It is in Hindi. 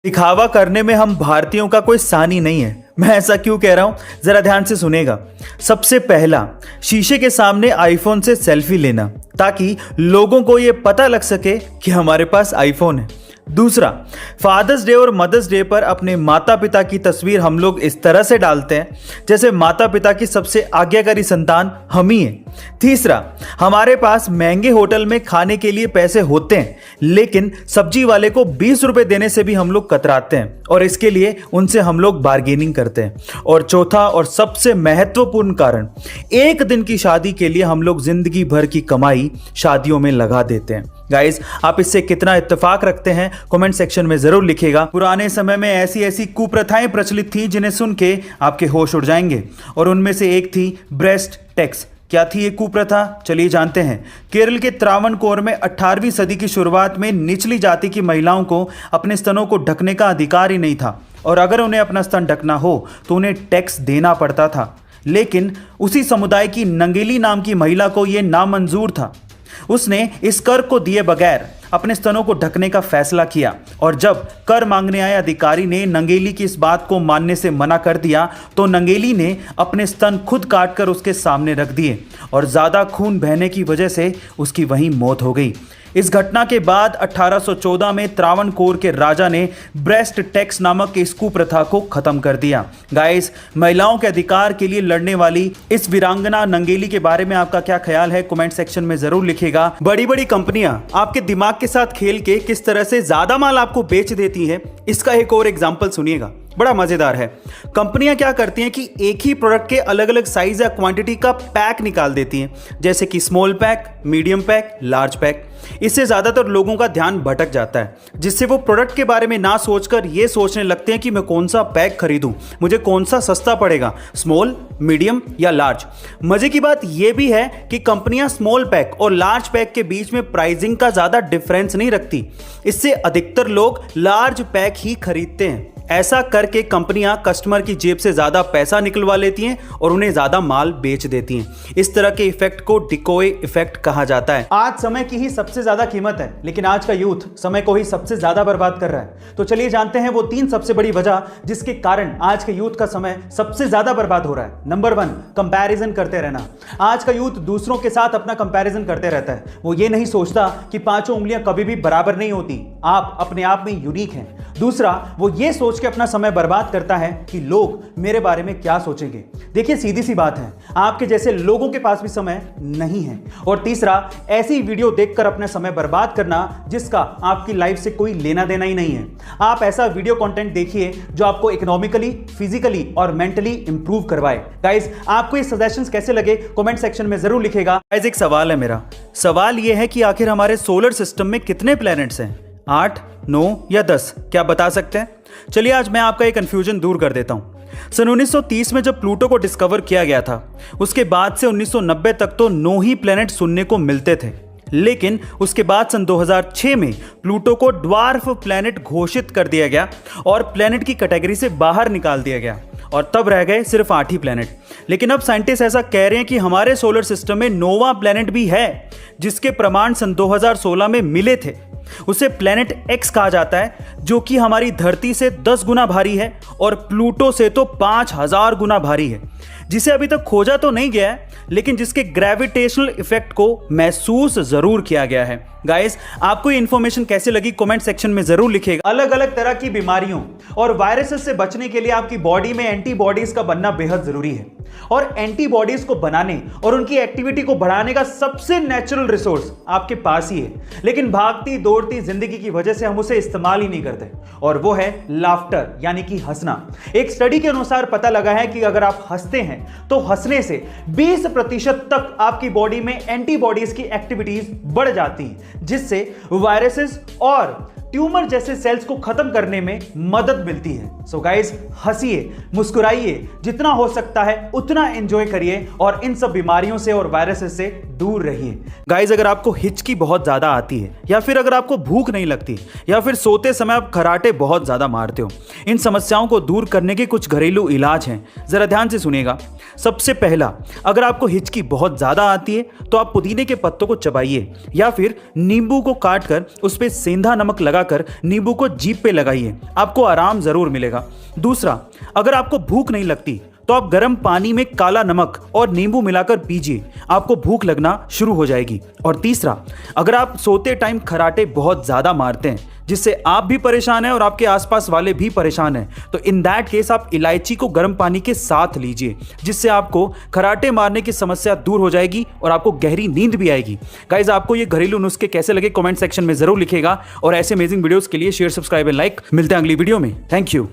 दिखावा करने में हम भारतीयों का कोई सानी नहीं है। मैं ऐसा क्यों कह रहा हूं, जरा ध्यान से सुनेगा। सबसे पहला, शीशे के सामने आईफोन से सेल्फी लेना ताकि लोगों को यह पता लग सके कि हमारे पास आईफोन है। दूसरा, फादर्स डे और मदर्स डे पर अपने माता पिता की तस्वीर हम लोग इस तरह से डालते हैं जैसे माता पिता की सबसे आज्ञाकारी संतान हम ही हैं। तीसरा, हमारे पास महंगे होटल में खाने के लिए पैसे होते हैं लेकिन सब्जी वाले को 20 रुपए देने से भी हम लोग कतराते हैं और इसके लिए उनसे हम लोग बार्गेनिंग करते हैं। और चौथा और सबसे महत्वपूर्ण कारण, एक दिन की शादी के लिए हम लोग जिंदगी भर की कमाई शादियों में लगा देते हैं। गाइस, आप इससे कितना इत्तेफाक रखते हैं कमेंट सेक्शन में जरूर लिखिएगा। पुराने समय में ऐसी ऐसी कुप्रथाएं प्रचलित थी जिन्हें सुन के आपके होश उड़ जाएंगे और उनमें से एक थी ब्रेस्ट टैक्स। क्या थी ये कुप्रथा, चलिए जानते हैं। केरल के त्रावणकोर में 18वीं सदी की शुरुआत में निचली जाति की महिलाओं को अपने स्तनों को ढकने का अधिकार ही नहीं था और अगर उन्हें अपना स्तन ढकना हो तो उन्हें टैक्स देना पड़ता था। लेकिन उसी समुदाय की नंगेली नाम की महिला को यह नामंजूर था। उसने इस कर को दिए बगैर अपने स्तनों को ढकने का फैसला किया और जब कर मांगने आए अधिकारी ने नंगेली की इस बात को मानने से मना कर दिया तो नंगेली ने अपने स्तन खुद काटकर उसके सामने रख दिए और ज्यादा खून बहने की वजह से उसकी वहीं मौत हो गई। इस घटना के बाद 1814 में त्रावणकोर के राजा ने ब्रेस्ट टैक्स नामक इस कुप्रथा को खत्म कर दिया। गाइस, महिलाओं के अधिकार के लिए लड़ने वाली इस वीरांगना नंगेली के बारे में आपका क्या ख्याल है कमेंट सेक्शन में जरूर लिखिएगा। बड़ी बड़ी कंपनियां आपके दिमाग के साथ खेल के किस तरह से ज्यादा माल आपको बेच देती है, इसका एक और एग्जाम्पल सुनिएगा, बड़ा मजेदार है। कंपनियां क्या करती हैं कि एक ही प्रोडक्ट के अलग अलग साइज या क्वांटिटी का पैक निकाल देती हैं, जैसे कि small pack, medium pack, large pack. इससे ज्यादातर लोगों का ध्यान भटक जाता है जिससे वो प्रोडक्ट के बारे में ना सोचकर ये सोचने लगते हैं कि मैं कौन सा पैक खरीदूं, मुझे कौन सा सस्ता पड़ेगा, स्मॉल, मीडियम या लार्ज। मजे की बात यह भी है कि कंपनियां स्मॉल पैक और लार्ज पैक के बीच में प्राइसिंग का ज्यादा डिफरेंस नहीं रखती। इससे अधिकतर लोग लार्ज पैक ही खरीदते हैं। ऐसा करके कंपनियां कस्टमर की जेब से ज्यादा पैसा निकलवा लेती हैं और उन्हें ज्यादा माल बेच देती हैं। इस तरह के इफेक्ट को डिकोय इफेक्ट कहा जाता है। आज समय की ही सबसे ज्यादा कीमत है लेकिन आज का यूथ समय को ही सबसे ज्यादा बर्बाद कर रहा है। तो चलिए जानते हैं वो 3 सबसे बड़ी वजह जिसके कारण आज के यूथ का समय सबसे ज्यादा बर्बाद हो रहा है। नंबर 1, कंपैरिजन करते रहना। आज का यूथ दूसरों के साथ अपना कंपैरिजन करते रहता है। वो ये नहीं सोचता कि 5 उंगलियां कभी भी बराबर नहीं होती, आप अपने आप में यूनिक हैं। दूसरा, वो ये सोच के अपना समय बर्बाद करता है कि लोग मेरे बारे में क्या सोचेंगे। देखिए, सीधी सी बात है, आपके जैसे लोगों के पास भी समय नहीं है। और तीसरा, ऐसी वीडियो देखकर अपना समय बर्बाद करना जिसका आपकी लाइफ से कोई लेना देना ही नहीं है। आप ऐसा वीडियो कंटेंट देखिए जो आपको इकोनॉमिकली, फिजिकली और मेंटली इंप्रूव करवाए। गाइस, आपको ये सजेशंस कैसे लगे कमेंट सेक्शन में जरूर लिखेगा। गाइस, एक सवाल है मेरा। सवाल यह है कि आखिर हमारे सोलर सिस्टम में कितने प्लैनेट्स हैं? 8, 9 या 10? क्या बता सकते हैं? चलिए आज मैं आपका ये कंफ्यूजन दूर कर देता हूं। सन 1930 में जब प्लूटो को डिस्कवर किया गया था उसके बाद से 1990 तक तो 9 ही प्लैनेट सुनने को मिलते थे, लेकिन उसके बाद सन 2006 में प्लूटो को ड्वार्फ प्लैनेट घोषित कर दिया गया और प्लैनेट की कैटेगरी से बाहर निकाल दिया गया और तब रह गए सिर्फ 8 ही प्लैनेट। लेकिन अब साइंटिस्ट ऐसा कह रहे हैं कि हमारे सोलर सिस्टम में 9वां प्लैनेट भी है जिसके प्रमाण सन 2016 में मिले थे। उसे प्लैनेट एक्स कहा जाता है जो कि हमारी धरती से 10 गुना भारी है और प्लूटो से तो 5000 गुना भारी है, जिसे अभी तक खोजा तो नहीं गया है लेकिन जिसके ग्रेविटेशनल इफेक्ट को महसूस जरूर किया गया है। गाइस, आपको ये इंफॉर्मेशन कैसे लगी कमेंट सेक्शन में जरूर लिखिएगा। अलग अलग तरह की बीमारियों और वायरसेस से बचने के लिए आपकी बॉडी में एंटीबॉडीज का बनना बेहद जरूरी है और एंटीबॉडीज को बनाने और उनकी एक्टिविटी को बढ़ाने का सबसे नेचुरल रिसोर्स आपके पास ही है, लेकिन भागती दौड़ती जिंदगी की वजह से हम उसे इस्तेमाल ही नहीं करते और वो है लाफ्टर यानी कि हंसना। एक स्टडी के अनुसार पता लगा है कि अगर आप हंसते हैं तो हंसने से 20% तक आपकी बॉडी में एंटीबॉडीज की एक्टिविटीज बढ़ जाती है जिससे वायरसेस और ट्यूमर जैसे सेल्स को खत्म करने में मदद मिलती है। सो गाइस, हंसिए, मुस्कुराइए, जितना हो सकता है उतना एंजॉय करिए और इन सब बीमारियों से और वायरसेस से दूर रहिए। गाइज, अगर आपको हिचकी बहुत ज्यादा आती है या फिर अगर आपको भूख नहीं लगती या फिर सोते समय आप खराटे बहुत ज्यादा मारते हो, इन समस्याओं को दूर करने के कुछ घरेलू इलाज हैं, जरा ध्यान से सुनिएगा। सबसे पहला, अगर आपको हिचकी बहुत ज्यादा आती है तो आप पुदीने के पत्तों को चबाइए या फिर नींबू को काट कर उस पर सेंधा नमक लगाकर नींबू को जीभ पे लगाइए, आपको आराम जरूर मिलेगा। दूसरा, अगर आपको भूख नहीं लगती तो आप गर्म पानी में काला नमक और नींबू मिलाकर पीजिए, आपको भूख लगना शुरू हो जाएगी। और तीसरा, अगर आप सोते टाइम खराटे बहुत ज्यादा मारते हैं जिससे आप भी परेशान हैं और आपके आसपास वाले भी परेशान हैं, तो इन दैट केस आप इलायची को गर्म पानी के साथ लीजिए, जिससे आपको खराटे मारने की समस्या दूर हो जाएगी और आपको गहरी नींद भी आएगी। गाइज, आपको ये घरेलू नुस्खे कैसे लगे कमेंट सेक्शन में जरूर लिखिएगा और ऐसे अमेजिंग वीडियोस के लिए शेयर, सब्सक्राइब एंड लाइक। मिलते हैं अगली वीडियो में। Thank you.